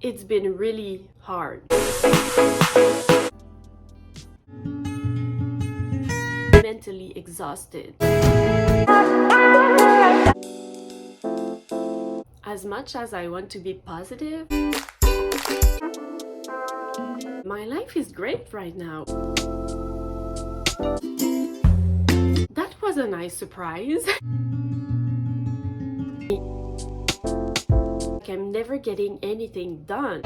It's been really hard. Mentally exhausted. As much as I want to be positive, my life is great right now. That was a nice surprise. I'm never getting anything done.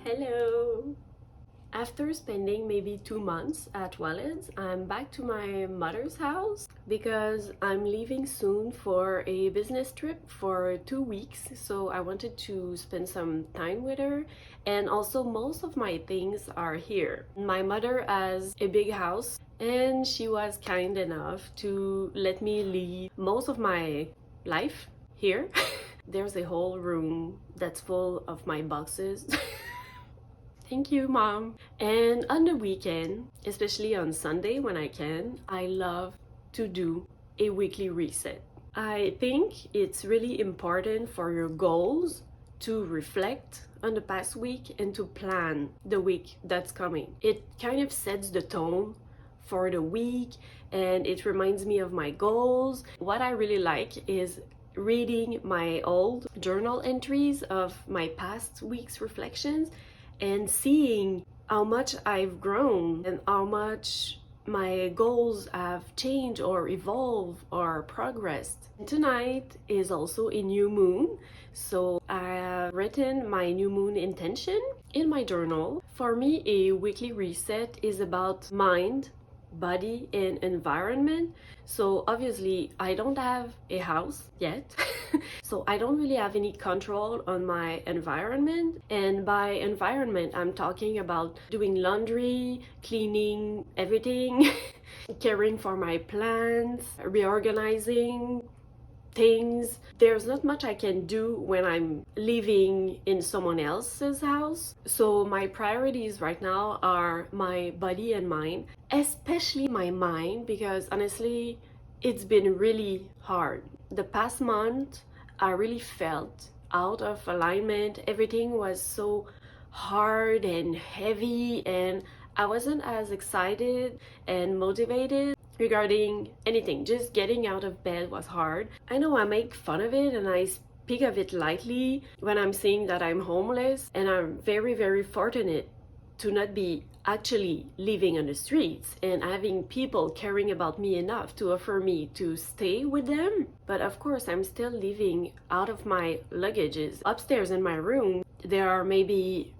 Hello! After spending maybe 2 months at Wallets, I'm back to my mother's house because I'm leaving soon for a business trip for 2 weeks. So I wanted to spend some time with her, and also most of my things are here. My mother has a big house and she was kind enough to let me leave most of my life here. There's a whole room that's full of my boxes. Thank you, Mom. And on the weekend, especially on Sunday when I can, I love to do a weekly reset. I think it's really important for your goals to reflect on the past week and to plan the week that's coming. It kind of sets the tone for the week and it reminds me of my goals. What I really like is reading my old journal entries of my past week's reflections and seeing how much I've grown and how much my goals have changed or evolved or progressed. Tonight is also a new moon, so I have written my new moon intention in my journal. For me, a weekly reset is about mind, body, and environment. So obviously, I don't have a house yet. So I don't really have any control on my environment. And by environment, I'm talking about doing laundry, cleaning everything, caring for my plants, reorganizing things. There's not much I can do when I'm living in someone else's house. So my priorities right now are my body and mind, especially my mind, because honestly, it's been really hard. The past month, I really felt out of alignment. Everything was so hard and heavy, and I wasn't as excited and motivated regarding anything. Just getting out of bed was hard. I know I make fun of it and I speak of it lightly when I'm saying that I'm homeless, and I'm very, very fortunate to not be actually living on the streets and having people caring about me enough to offer me to stay with them. But of course, I'm still living out of my luggages. Upstairs in my room, there are maybe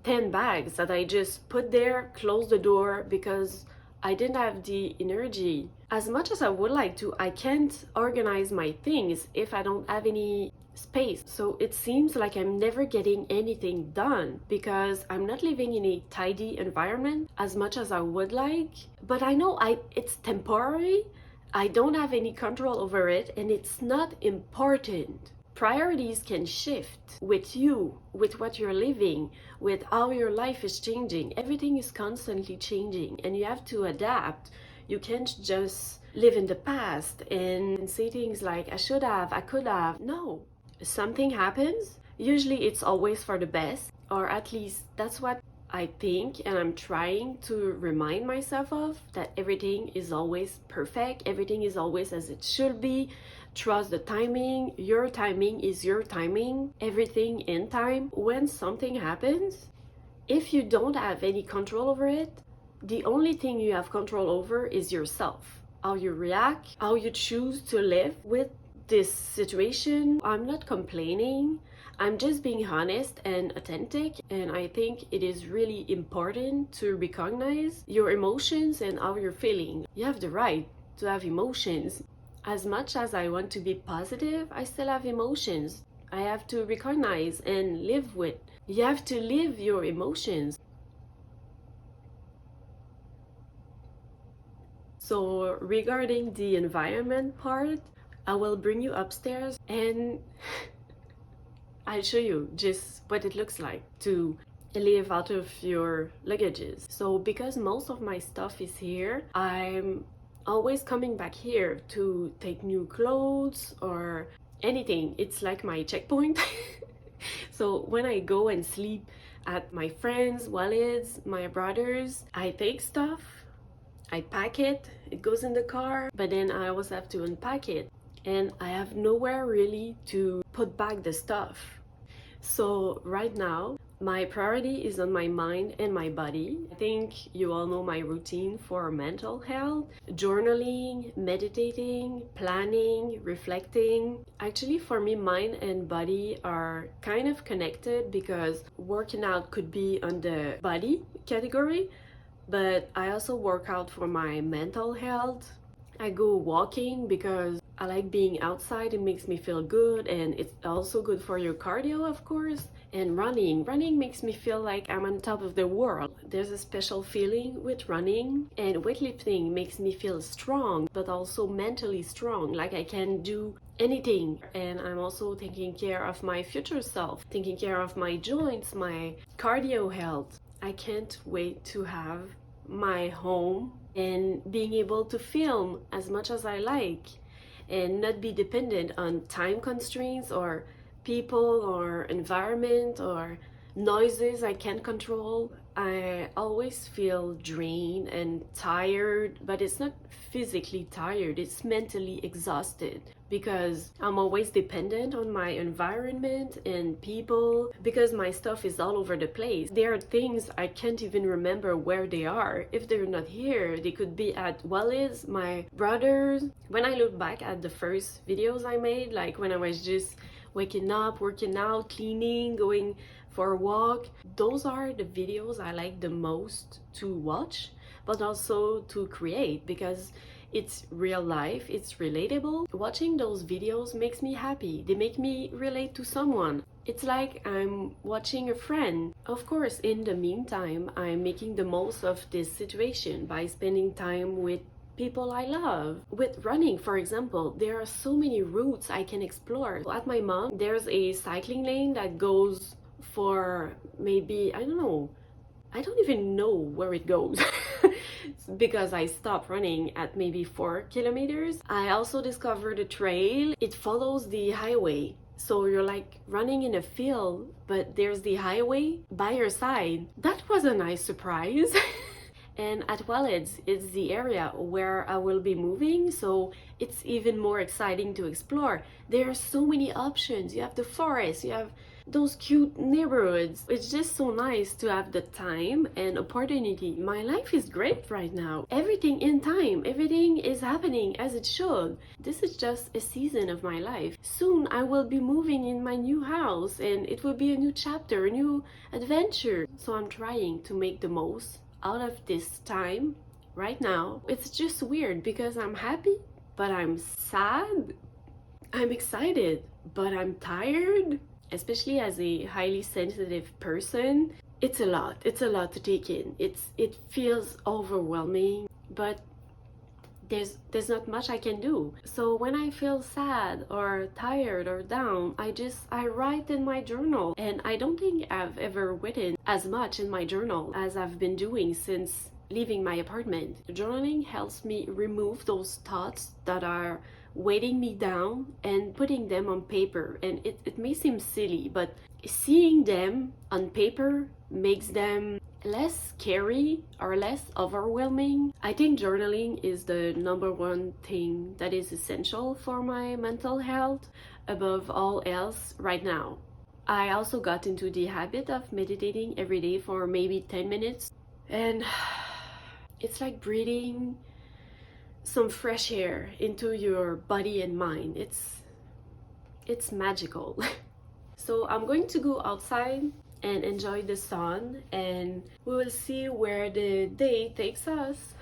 10 bags that I just put there, close the door because I didn't have the energy. As much as I would like to, I can't organize my things if I don't have any space. So it seems like I'm never getting anything done because I'm not living in a tidy environment as much as I would like. But I know it's temporary. I don't have any control over it, and it's not important. Priorities can shift with you, with what you're living, with how your life is changing. Everything is constantly changing and you have to adapt. You can't just live in the past and say things like, I should have, I could have. No. Something happens. Usually it's always for the best, or at least that's what I think, and I'm trying to remind myself of that everything is always perfect, everything is always as it should be. Trust the timing. Your timing is your timing. Everything in time. When something happens, if you don't have any control over it, the only thing you have control over is yourself. How you react, how you choose to live with this situation. I'm not complaining. I'm just being honest and authentic, and I think it is really important to recognize your emotions and how you're feeling. You have the right to have emotions. As much as I want to be positive, I still have emotions. I have to recognize and live with. You have to live your emotions. So regarding the environment part, I will bring you upstairs and I'll show you just what it looks like to live out of your luggages. So because most of my stuff is here, I'm always coming back here to take new clothes or anything. It's like my checkpoint. So when I go and sleep at my friends, Walids, my brothers, I take stuff, I pack it, it goes in the car, but then I always have to unpack it. And I have nowhere really to put back the stuff. So right now, my priority is on my mind and my body. I think you all know my routine for mental health. Journaling, meditating, planning, reflecting. Actually, for me, mind and body are kind of connected because working out could be on the body category, but I also work out for my mental health. I go walking because I like being outside. It makes me feel good, and it's also good for your cardio, of course. And running makes me feel like I'm on top of the world. There's a special feeling with running, and weightlifting makes me feel strong, but also mentally strong, like I can do anything. And I'm also taking care of my future self, taking care of my joints, my cardio health. I can't wait to have my home and being able to film as much as I like and not be dependent on time constraints or people or environment or noises I can't control. I always feel drained and tired, but it's not physically tired, it's mentally exhausted. because I'm always dependent on my environment and people, because my stuff is all over the place. There are things I can't even remember where they are. If they're not here, they could be at Wallis, my brothers. When I look back at the first videos I made, like when I was just waking up, working out, cleaning, going for a walk, those are the videos I like the most to watch, but also to create, because it's real life, it's relatable. Watching those videos makes me happy. They make me relate to someone. It's like I'm watching a friend. Of course, in the meantime, I'm making the most of this situation by spending time with people I love. With running, for example, there are so many routes I can explore. At my mom, there's a cycling lane that goes for maybe, I don't even know where it goes because I stopped running at maybe 4 kilometers. I also discovered a trail. It follows the highway. So you're like running in a field, but there's the highway by your side. That was a nice surprise. And at Wallets, it's the area where I will be moving, so it's even more exciting to explore. There are so many options. You have the forest, you have those cute neighborhoods. It's just so nice to have the time and opportunity. My life is great right now. Everything in time, everything is happening as it should. This is just a season of my life. Soon I will be moving in my new house and it will be a new chapter, a new adventure. So I'm trying to make the most out of this time right now. It's just weird because I'm happy, but I'm sad. I'm excited, but I'm tired. Especially as a highly sensitive person, it's a lot. It's a lot to take in. It feels overwhelming, but there's not much I can do. So when I feel sad or tired or down, I write in my journal. And I don't think I've ever written as much in my journal as I've been doing since leaving my apartment. Journaling helps me remove those thoughts that are weighting me down and putting them on paper. And it may seem silly, but seeing them on paper makes them less scary or less overwhelming. I think journaling is the number one thing that is essential for my mental health above all else right now. I also got into the habit of meditating every day for maybe 10 minutes, and it's like breathing some fresh air into your body and mind. It's magical. So I'm going to go outside and enjoy the sun, and we will see where the day takes us.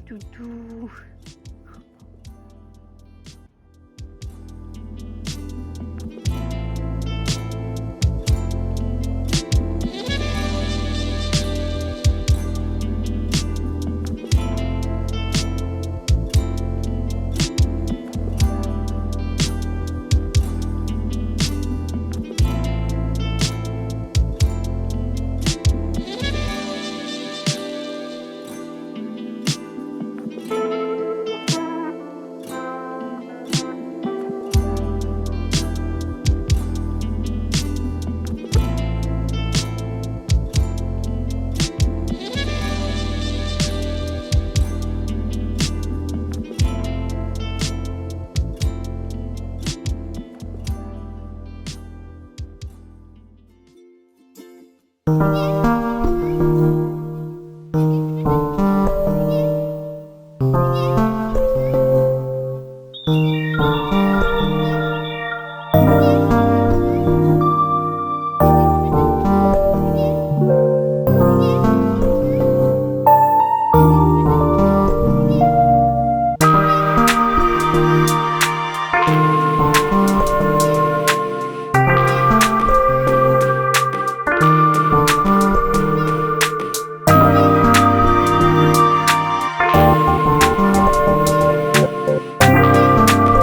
Doudou. Yeah.